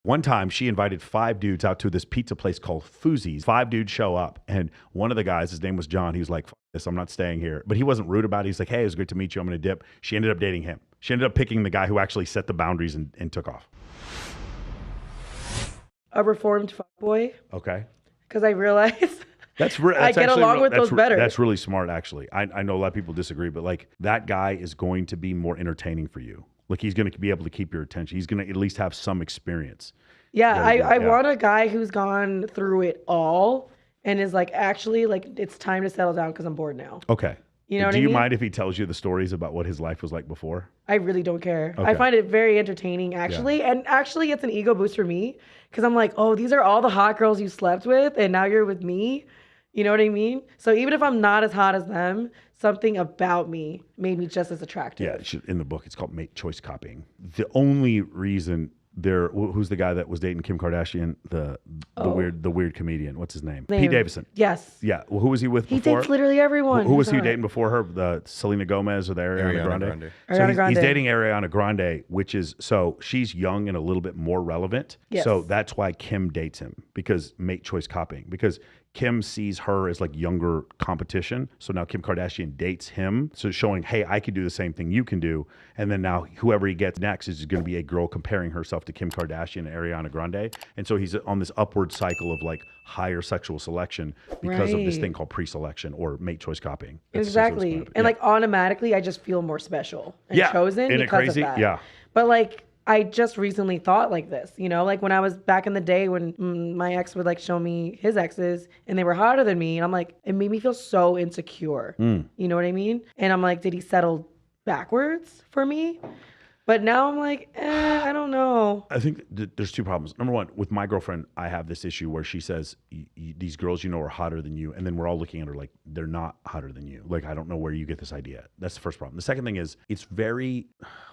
One time she invited 5 dudes out to this pizza place called Fuzzi's. 5 dudes show up, and one of the guys, his name was John, he was like, "F this, I'm not staying here." But he wasn't rude about it. He's like, "Hey, it was great to meet you. I'm going to dip." She ended up dating him. She ended up picking the guy who actually set the boundaries and took off. A reformed fuckboy. Okay. Because I realized I get along with those better. That's really smart, actually. I know a lot of people disagree, but like that guy is going to be more entertaining for you. Like he's going to be able to keep your attention. He's going to at least have some experience. Yeah, I want a guy who's gone through it all and is like, actually, like, it's time to settle down because I'm bored now. Okay. You know what I mean? Do you mind if he tells you the stories about what his life was like before? I really don't care. Okay. I find it very entertaining, actually. Yeah. And actually, it's an ego boost for me because I'm like, oh, these are all the hot girls you slept with and now you're with me. You know what I mean? So even if I'm not as hot as them, something about me made me just as attractive. Yeah, in the book, it's called Mate Choice Copying. The only reason who's the guy that was dating Kim Kardashian, the weird comedian? What's his name? Pete Davidson. Yes. Yeah. Well, who was he with before? He dates literally everyone. Who was he dating before her? The Selena Gomez or the Ariana Grande? So he's dating Ariana Grande, which is, so she's young and a little bit more relevant. Yes. So that's why Kim dates him, because Mate Choice Copying. Because Kim sees her as like younger competition. So now Kim Kardashian dates him. So showing, hey, I can do the same thing you can do. And then now whoever he gets next is going to be a girl comparing herself to Kim Kardashian and Ariana Grande. And so he's on this upward cycle of like higher sexual selection because of this thing called pre-selection or mate choice copying. That's exactly. And like automatically I just feel more special and chosen because of that. Yeah. But like, I just recently thought like this, you know, like when I was back in the day when my ex would like show me his exes and they were hotter than me. And I'm like, it made me feel so insecure. You know what I mean? And I'm like, did he settle backwards for me? But now I'm like, I don't know. I think there's 2 problems. Number one, with my girlfriend, I have this issue where she says, these girls you know are hotter than you. And then we're all looking at her like, they're not hotter than you. Like, I don't know where you get this idea. That's the first problem. The second thing is, it's very,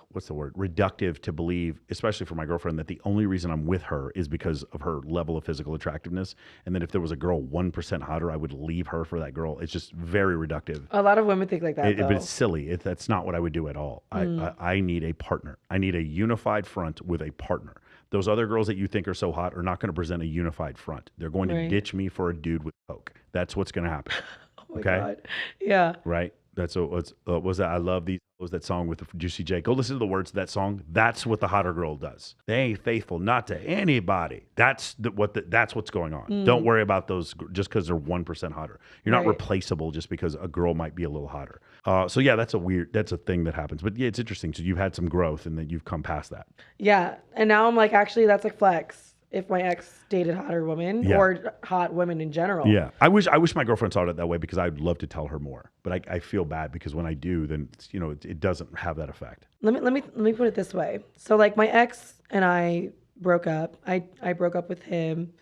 what's the word? Reductive to believe, especially for my girlfriend, that the only reason I'm with her is because of her level of physical attractiveness. And then if there was a girl 1% hotter, I would leave her for that girl. It's just very reductive. A lot of women think like that, But it's silly. That's not what I would do at all. I need a partner. I need a unified front with a partner. Those other girls that you think are so hot are not going to present a unified front. They're going to ditch me for a dude with coke. That's what's going to happen. Oh my God. Yeah. Right? That's what was that? I love these. Was that song with the Juicy J? Go listen to the words of that song. That's what the hotter girl does. They ain't faithful, not to anybody. That's what's going on. Don't worry about those just because they're 1% hotter. You're not replaceable just because a girl might be a little hotter. So yeah, that's a thing that happens. But yeah, it's interesting. So you've had some growth and then you've come past that. Yeah, and now I'm like, actually, that's a flex. If my ex dated hotter women or hot women in general. Yeah. I wish my girlfriend saw it that way because I'd love to tell her more. But I feel bad because when I do, then you know it doesn't have that effect. Let me put it this way. So like my ex and I broke up. I broke up with him.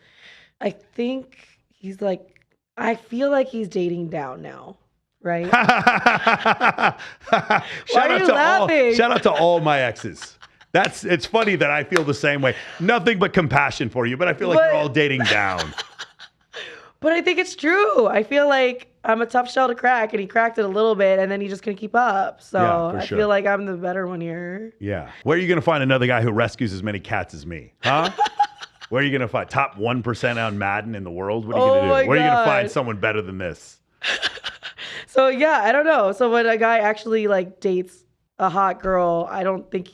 I think he's like, I feel like he's dating down now. Right? Shout out to all my exes. It's funny that I feel the same way. Nothing but compassion for you, but I feel like you're all dating down. But I think it's true. I feel like I'm a tough shell to crack, and he cracked it a little bit, and then he just couldn't keep up. So I feel like I'm the better one here. Yeah. Where are you going to find another guy who rescues as many cats as me? Huh? Where are you going to find top 1% on Madden in the world? What are you going to do? Where are you going to find someone better than this? So yeah, I don't know. So when a guy actually like dates a hot girl, I don't think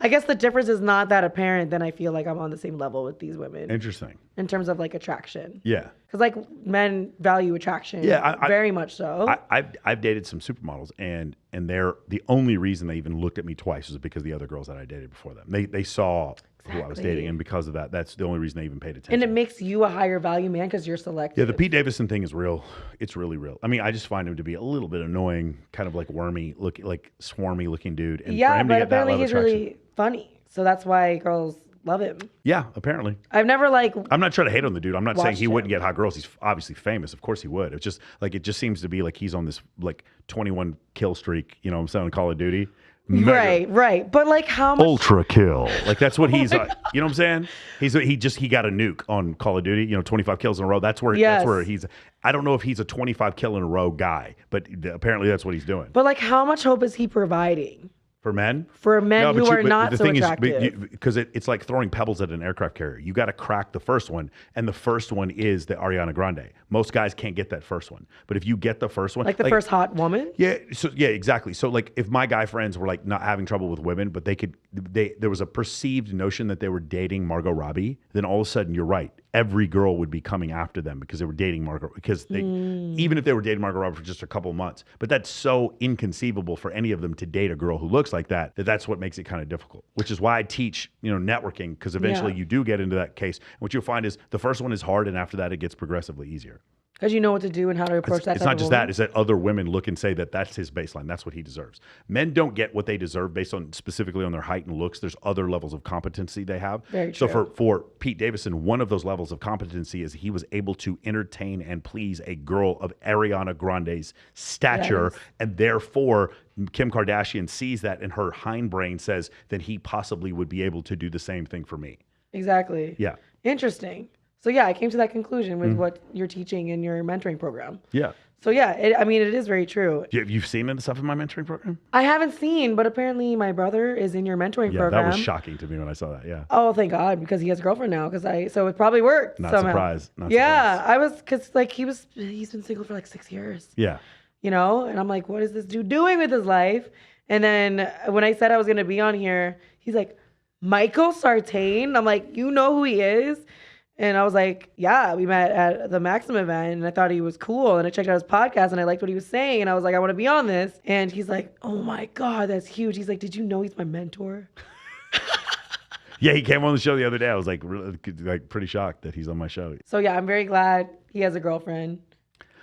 I guess the difference is not that apparent. Then I feel like I'm on the same level with these women. Interesting. In terms of like attraction. Yeah. Because like men value attraction. Yeah, very much so. I've dated some supermodels, and they're the only reason they even looked at me twice was because the other girls that I dated before them. They saw who I was dating, and because of that, that's the only reason they even paid attention. And it makes you a higher value man because you're selective. Yeah, the Pete Davidson thing is real. It's really real. I mean, I just find him to be a little bit annoying, kind of like wormy, like swarmy looking dude. And yeah, for him but to get apparently that he's really funny. So that's why girls love him. Yeah, apparently. I've never I'm not trying to hate on the dude. I'm not saying he wouldn't get hot girls. He's obviously famous. Of course he would. It's just like, it just seems to be like he's on this like 21 kill streak, you know what I'm saying, on Call of Duty. Right. But like how much ultra kill? Like that's what he's like. You know what I'm saying? He got a nuke on Call of Duty, you know, 25 kills in a row. That's where he's I don't know if he's a 25 kill in a row guy, but apparently that's what he's doing. But like how much hope is he providing? For men? For men who are not the so thing attractive. is, because it's like throwing pebbles at an aircraft carrier. You got to crack the first one, and the first one is the Ariana Grande. Most guys can't get that first one, but if you get the first one, like the first hot woman? yeah, exactly. So like, if my guy friends were like not having trouble with women, but there was a perceived notion that they were dating Margot Robbie, then all of a sudden, you're right. Every girl would be coming after them because they were dating Margot. Because even if they were dating Margot Robbie for just a couple of months, but that's so inconceivable for any of them to date a girl who looks like that. That's what makes it kind of difficult. Which is why I teach, networking, because eventually you do get into that case. And what you'll find is the first one is hard, and after that, it gets progressively easier. Because you know what to do and how to approach that. It's not just that; it's that other women look and say that that's his baseline. That's what he deserves. Men don't get what they deserve based on specifically on their height and looks. There's other levels of competency they have. Very true. So for Pete Davidson, one of those levels of competency is he was able to entertain and please a girl of Ariana Grande's stature, and therefore Kim Kardashian sees that, and her hindbrain says that he possibly would be able to do the same thing for me. Exactly. Yeah. Interesting. So yeah, I came to that conclusion with what you're teaching in your mentoring program. Yeah. So yeah, it is very true. You've seen the stuff in my mentoring program? I haven't seen, but apparently my brother is in your mentoring program. That was shocking to me when I saw that. Yeah. Oh, thank God, because he has a girlfriend now. So it probably worked. Not somehow. surprised. Not yeah, surprised. I was, because like he's been single for like 6 years. Yeah. And I'm like, what is this dude doing with his life? And then when I said I was gonna be on here, he's like, Michael Sartain. I'm like, you know who he is? And I was like, yeah, we met at the Maxim event, and I thought he was cool. And I checked out his podcast, and I liked what he was saying. And I was like, I want to be on this. And he's like, oh my God, that's huge. He's like, did you know he's my mentor? Yeah, he came on the show the other day. I was like pretty shocked that he's on my show. So yeah, I'm very glad he has a girlfriend.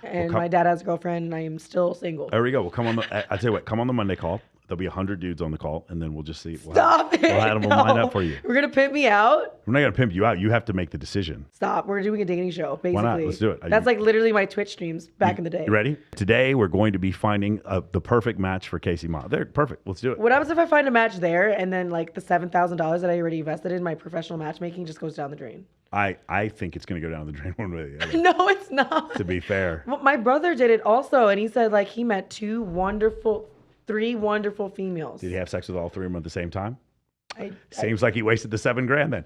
And my dad has a girlfriend, and I am still single. There we go. We'll come on I tell you what, come on the Monday call. There'll be 100 dudes on the call, and then we'll just see. Stop it. We'll have them line up for you. We're going to pimp me out? We're not going to pimp you out. You have to make the decision. Stop. We're doing a dating show, basically. Why not? Let's do it. That's like literally my Twitch streams back in the day. You ready? Today, we're going to be finding the perfect match for Casey Ma. They're perfect. Let's do it. What happens if I find a match there, and then like the $7,000 that I already invested in my professional matchmaking just goes down the drain? I think it's going to go down the drain one way or the other. No, it's not. To be fair. Well, my brother did it also, and he said like he met three wonderful females. Did he have sex with all three of them at the same time? Seems like he wasted the $7,000 then.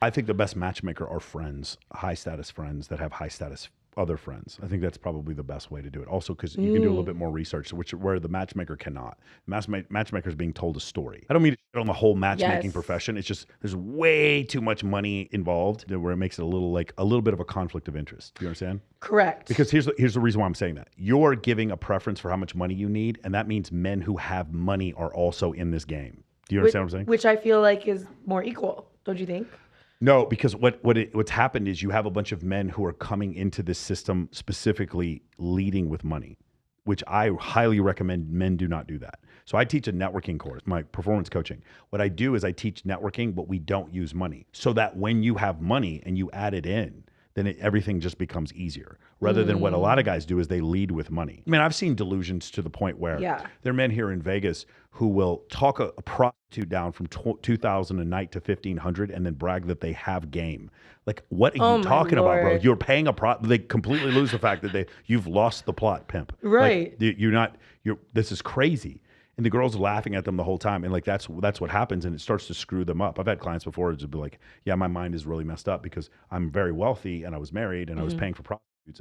I think the best matchmaker are friends, high status friends that have high status other friends. I think that's probably the best way to do it. Also, because you can do a little bit more research, where the matchmaker cannot. Matchmaker is being told a story. I don't mean to shit on the whole matchmaking profession. It's just there's way too much money involved where it makes it a little bit of a conflict of interest. Do you understand? Correct. Because here's the reason why I'm saying that. You're giving a preference for how much money you need, and that means men who have money are also in this game. Do you understand what I'm saying? Which I feel like is more equal, don't you think? No, because what's happened is you have a bunch of men who are coming into this system specifically leading with money, which I highly recommend men do not do that. So I teach a networking course, my performance coaching. What I do is I teach networking, but we don't use money. So that when you have money and you add it in, then everything just becomes easier. Rather than what a lot of guys do is they lead with money. I mean, I've seen delusions to the point where there are men here in Vegas who will talk a prostitute down from $2,000 a night to $1,500 and then brag that they have game. Like, what are you talking about, bro? You're paying they completely lose the fact that you've lost the plot, pimp. Right. Like, this is crazy. And the girls are laughing at them the whole time. And like, that's what happens. And it starts to screw them up. I've had clients before to be like, yeah, my mind is really messed up because I'm very wealthy and I was married and I was paying for prostitutes.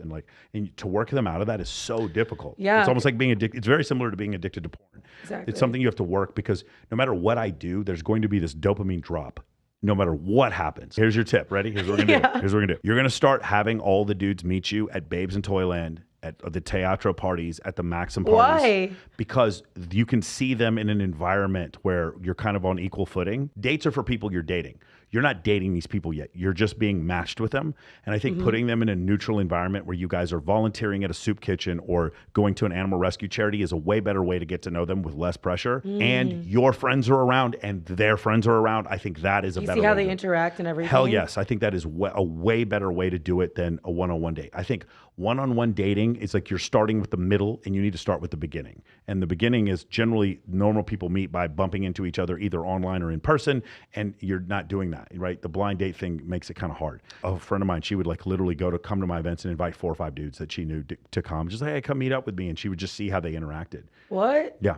And to work them out of that is so difficult. Yeah. It's almost like being addicted. It's very similar to being addicted to porn. Exactly. It's something you have to work because no matter what I do, there's going to be this dopamine drop. No matter what happens. Here's your tip. Ready? Here's what we're going to do. Here's what we're going to do. You're going to start having all the dudes meet you at Babes in Toyland, at the teatro parties, at the Maxim parties. Why? Because you can see them in an environment where you're kind of on equal footing. Dates are for people you're dating. You're not dating these people yet. You're just being matched with them. And I think putting them in a neutral environment where you guys are volunteering at a soup kitchen or going to an animal rescue charity is a way better way to get to know them with less pressure. And your friends are around and their friends are around. I think that is a better way. You see how they interact and everything? Hell yes. I think that is a way better way to do it than a one-on-one date. I think one-on-one dating is like you're starting with the middle and you need to start with the beginning. And the beginning is generally normal people meet by bumping into each other either online or in person, and you're not doing that, right? The blind date thing makes it kind of hard. A friend of mine, she would like literally come to my events and invite 4 or 5 dudes that she knew to come. Just like, hey, come meet up with me. And she would just see how they interacted. What? Yeah.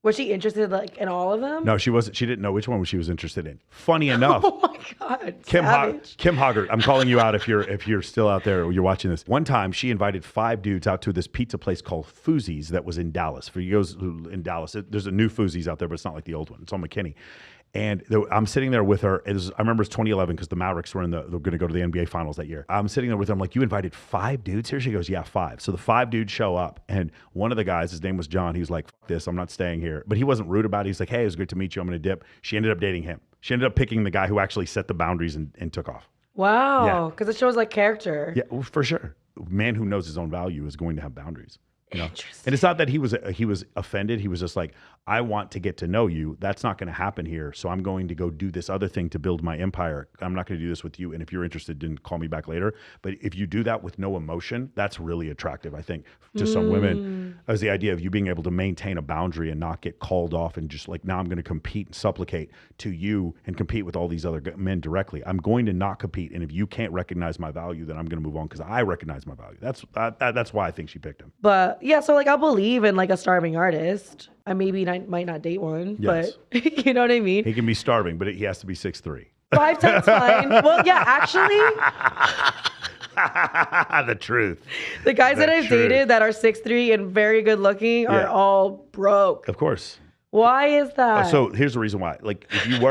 Was she interested like in all of them? No, she wasn't. She didn't know which one she was interested in. Funny enough, Oh my God. Kim Savage. Hoggart, I'm calling you out if you're still out there or you're watching this. One time, she invited 5 dudes out to this pizza place called Foozie's that was in Dallas. For you guys in Dallas, there's a new Foozie's out there, but it's not like the old one. It's on McKinney. And I'm sitting there with her. I remember it's 2011 because the Mavericks were they're going to go to the NBA Finals that year. I'm sitting there with her. I'm like, you invited 5 dudes here? She goes, yeah, 5. So the 5 dudes show up, and one of the guys, his name was John. He was like, fuck this, I'm not staying here. But he wasn't rude about it. He's like, hey, it was good to meet you. I'm going to dip. She ended up dating him. She ended up picking the guy who actually set the boundaries and took off. Wow. Because it shows like character. Yeah, well, for sure. A man who knows his own value is going to have boundaries. You know? Interesting. And it's not that he was offended. He was just like, I want to get to know you. That's not going to happen here. So I'm going to go do this other thing to build my empire. I'm not going to do this with you. And if you're interested, then call me back later. But if you do that with no emotion, that's really attractive, I think, to some women. As the idea of you being able to maintain a boundary and not get called off and just like, now I'm going to compete and supplicate to you and compete with all these other men directly. I'm going to not compete. And if you can't recognize my value, then I'm going to move on because I recognize my value. That's why I think she picked him. But yeah, so like I'll believe in like a starving artist. I might not date one, Yes. but you know what I mean? He can be starving, but he has to be 6'3". 5'10's fine. Well, yeah, actually, The truth. the guys that I've truth. dated that are 6'3" and very good looking are Yeah. all broke. Of course. Why is that? So here's the reason why. Like if you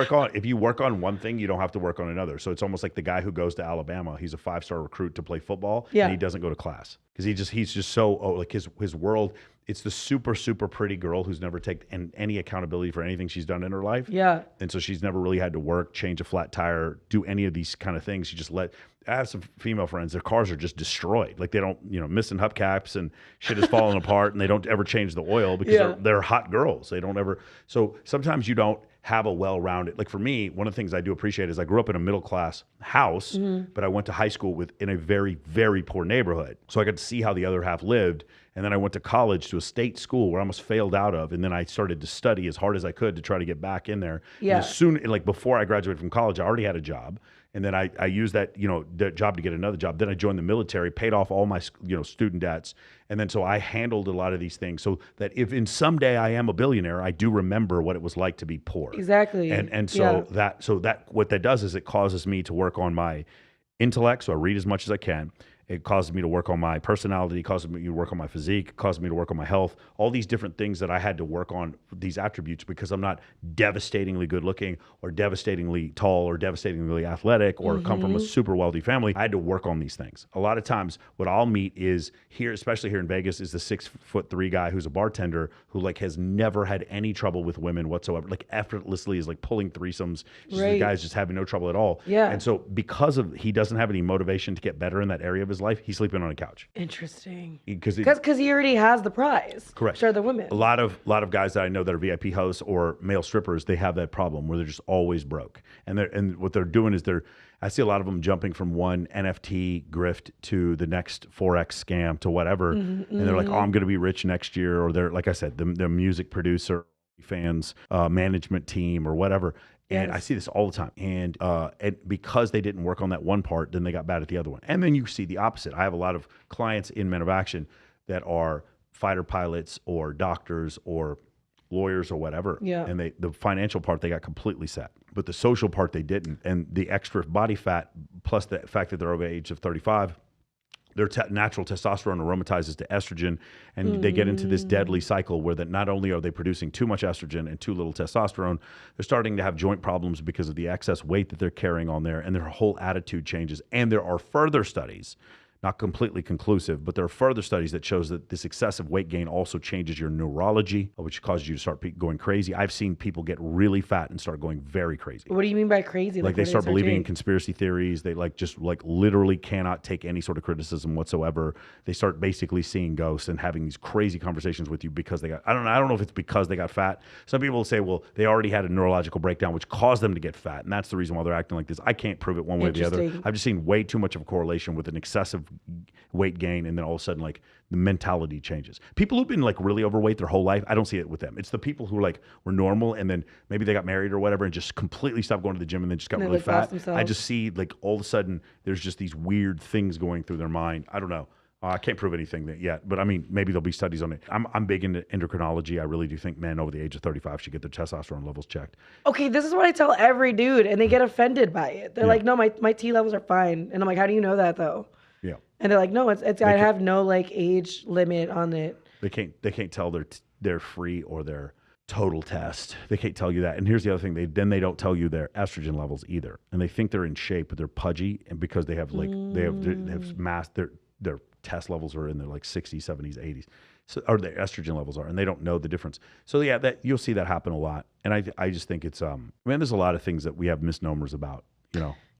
work on one thing, you don't have to work on another. So it's almost like the guy who goes to Alabama. He's a 5-star recruit to play football, Yeah. and he doesn't go to class because he's just so like his world. It's the super pretty girl who's never taken any accountability for anything she's done in her life. Yeah. And so she's never really had to work, change a flat tire, do any of these kind of things. She just I have some female friends, their cars are just destroyed. Like they don't, missing hubcaps and shit is falling apart and they don't ever change the oil because they're hot girls. They don't ever. So sometimes you don't have a well-rounded, like for me, one of the things I do appreciate is I grew up in a middle-class house, but I went to high school in a very, very poor neighborhood. So I got to see how the other half lived. And then I went to college to a state school where I almost failed out of. And then I started to study as hard as I could to try to get back in there. Yeah. And before I graduated from college, I already had a job. And then I used that, that job to get another job. Then I joined the military, paid off all my, student debts. And then so I handled a lot of these things so that if in someday I am a billionaire, I do remember what it was like to be poor. Exactly. And so what that does is it causes me to work on my intellect. So I read as much as I can. It causes me to work on my personality, it causes me to work on my physique, it causes me to work on my health, all these different things that I had to work on, these attributes, because I'm not devastatingly good looking or devastatingly tall or devastatingly athletic or come from a super wealthy family. I had to work on these things. A lot of times what I'll meet is here, especially here in Vegas, is the 6'3" guy who's a bartender who like has never had any trouble with women whatsoever, like effortlessly is like pulling threesomes. The guy's just having no trouble at all. Yeah. And so because he doesn't have any motivation to get better in that area of his life, he's sleeping on a couch. Interesting. Because he already has the prize. Correct. Share the women. A lot of guys that I know that are VIP hosts or male strippers, they have that problem where they're just always broke. And what they're doing is I see a lot of them jumping from one NFT grift to the next Forex scam to whatever. And they're like, oh, I'm going to be rich next year. Or they're, like I said, the music producer, fans, management team or whatever. And I see this all the time. And because they didn't work on that one part, then they got bad at the other one. And then you see the opposite. I have a lot of clients in Men of Action that are fighter pilots or doctors or lawyers or whatever. Yeah. And the financial part, they got completely set. But the social part, they didn't. And the extra body fat, plus the fact that they're over the age of 35, their natural testosterone aromatizes to estrogen, and they get into this deadly cycle where that not only are they producing too much estrogen and too little testosterone, they're starting to have joint problems because of the excess weight that they're carrying on there, and their whole attitude changes. And there are further studies, not completely conclusive, but there are further studies that shows that this excessive weight gain also changes your neurology, which causes you to start going crazy. I've seen people get really fat and start going very crazy. What do you mean by crazy? Like they start believing in conspiracy theories. They just literally cannot take any sort of criticism whatsoever. They start basically seeing ghosts and having these crazy conversations with you because they got, I don't know if it's because they got fat. Some people will say, well, they already had a neurological breakdown, which caused them to get fat. And that's the reason why they're acting like this. I can't prove it one way or the other. I've just seen way too much of a correlation with an excessive weight gain, and then all of a sudden the mentality changes. People who've been really overweight their whole life, I don't see it with them. It's the people who were normal and then maybe they got married or whatever and just completely stopped going to the gym and then just got really fat. I just see all of a sudden there's just these weird things going through their mind. I don't know. I can't prove anything yet, but I mean, maybe there'll be studies on it. I'm big into endocrinology. I really do think men over the age of 35 should get their testosterone levels checked. Okay, this is what I tell every dude, and they get offended by it. They're like, "No, my T levels are fine," and I'm like, "How do you know that though?" Yeah. And they're like, "No, it's I have no like age limit on it." They can't tell their free or their total test. They can't tell you that. And here's the other thing: they don't tell you their estrogen levels either. And they think they're in shape, but they're pudgy, and because they have they have mass their test levels are in their like 60s, 70s, 80s, so or their estrogen levels are, and they don't know the difference. So yeah, that you'll see that happen a lot. And I just think it's man, there's a lot of things that we have misnomers about.